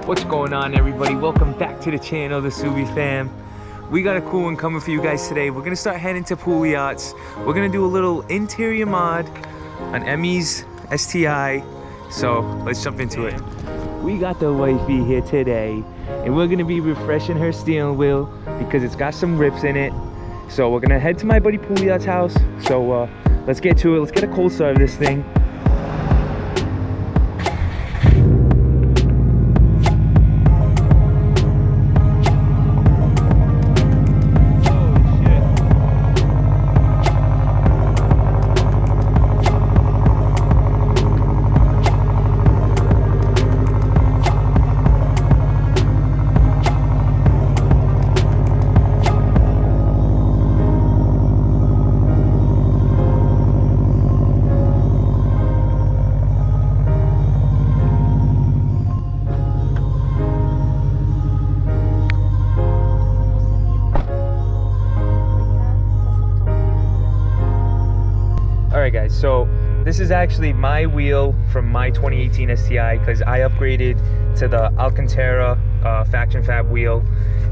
What's going on, everybody? Welcome back to the channel, the Subi fam. We got a cool one coming for you guys today. We're gonna start heading to Pool Yachts. We're gonna do a little interior mod on Emmy's STI. So let's jump into it. We got the wifey here today, and we're gonna be refreshing her steering wheel because it's got some rips in it. So we're gonna head to my buddy Pool Yachts house. So let's get to it. Let's get a cold start of this thing. Alright guys, so this is actually my wheel from my 2018 STI because I upgraded to the Alcantara Faction Fab wheel,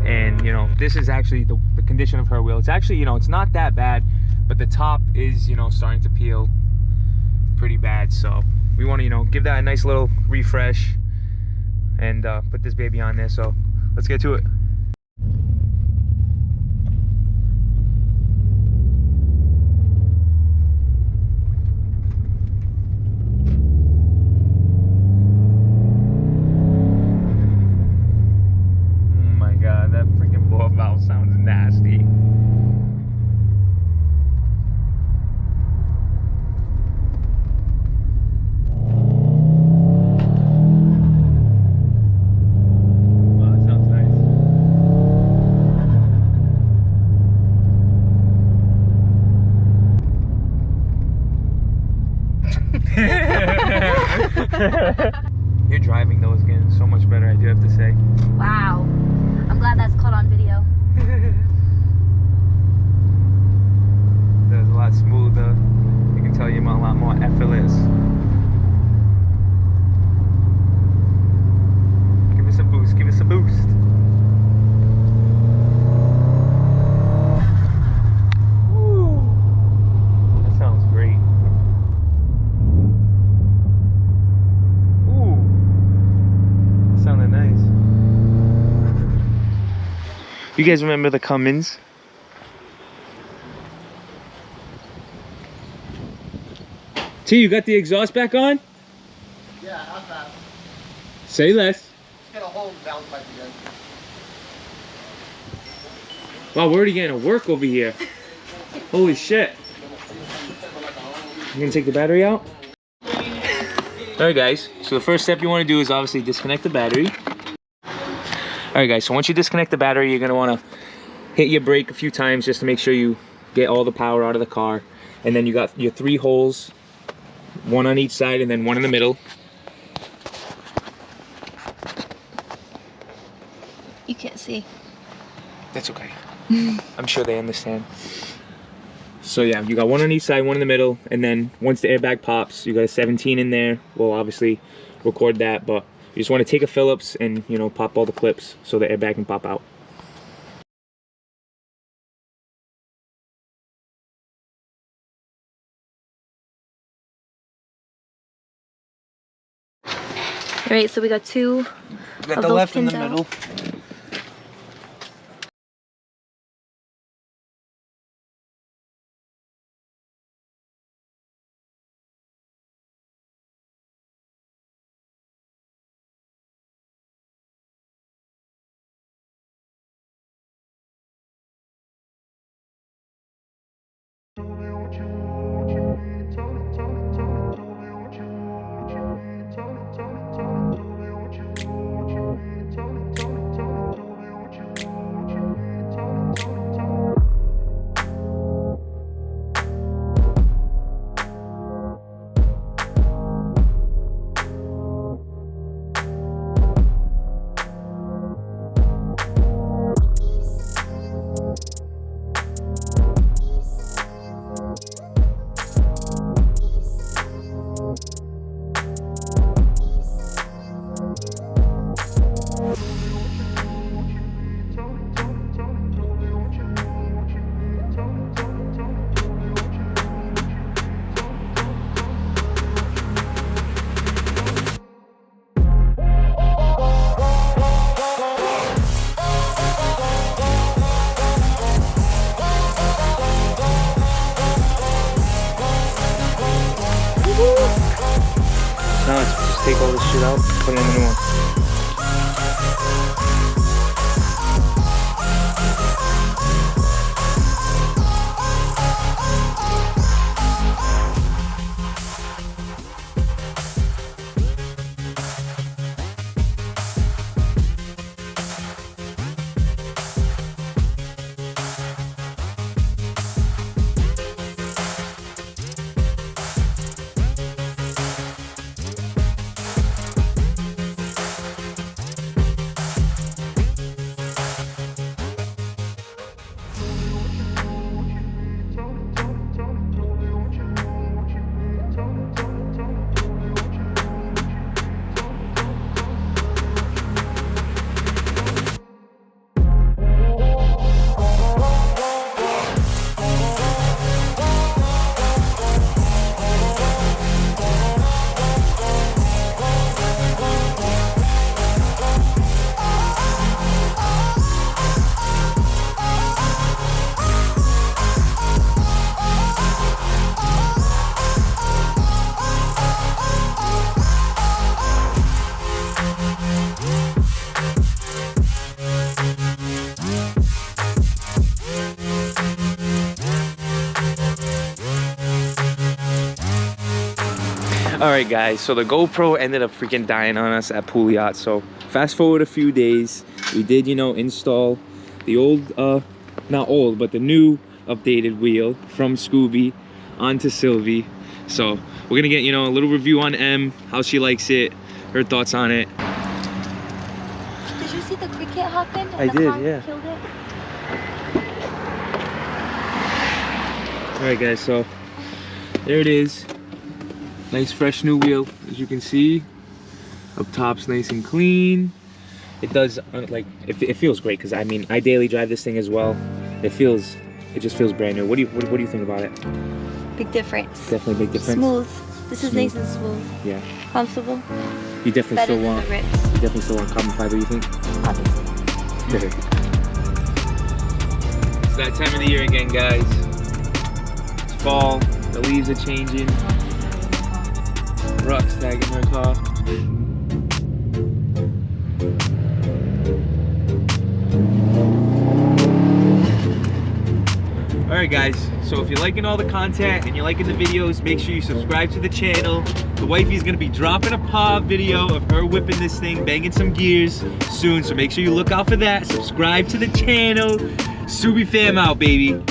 and you know, this is actually the condition of her wheel. It's actually, you know, it's not that bad, but the top is, you know, starting to peel pretty bad. So we want to, you know, give that a nice little refresh and put this baby on there. So let's get to it. Sounds nasty. Wow, that sounds nice. Your driving though is getting so much better, I do have to say. Wow. I'm glad that's caught on video. That was a lot smoother. You can tell you're a lot more effortless. Give us a boost, give us a boost. Woo. That sounds great. Ooh. That sounded nice. You guys remember the Cummins? T, you got the exhaust back on? Yeah, how's that? Say less. Just get a whole valve pipe again. Wow, we're already getting to work over here. Holy shit. You gonna take the battery out? Alright guys, so the first step you want to do is obviously disconnect the battery. Alright guys, so once you disconnect the battery, you're gonna want to hit your brake a few times just to make sure you get all the power out of the car. And then you got your 3 holes, one on each side and then one in the middle. You can't see. That's okay. I'm sure they understand. So yeah, you got one on each side, one in the middle, and then once the airbag pops, you got a 17 in there. We'll obviously record that, but you just want to take a Phillips and, you know, pop all the clips so the airbag can pop out. All right, so we got 2 You got of the those left in the pins out. middle. Now let's just take all this shit out, put it in the new one. Alright guys, so the GoPro ended up freaking dying on us at Pouliot. So fast forward a few days, we did, you know, install the old, not old, but the new updated wheel from Scooby onto Sylvie. So we're gonna get, you know, a little review on M, how she likes it, her thoughts on it. Did you see the cricket happen? I did, yeah. Killed it? Alright guys, so there it is. Nice fresh new wheel, as you can see. Up top's nice and clean. It does, like, it feels great, because I mean, I daily drive this thing as well. It just feels brand new. What do you think about it? Big difference. Definitely big difference. Smooth. This is nice and smooth. Yeah. Comfortable. You definitely Better still than want. the Ritz, You definitely still want carbon fiber. You think? obviously. It's that time of the year again, guys. It's fall. The leaves are changing. Rock's tagging her car. Alright guys, so if you're liking all the content and you're liking the videos, make sure you subscribe to the channel. The wifey's gonna be dropping a paw video of her whipping this thing, banging some gears soon, so make sure you look out for that. Subscribe to the channel. Subi fam out, baby.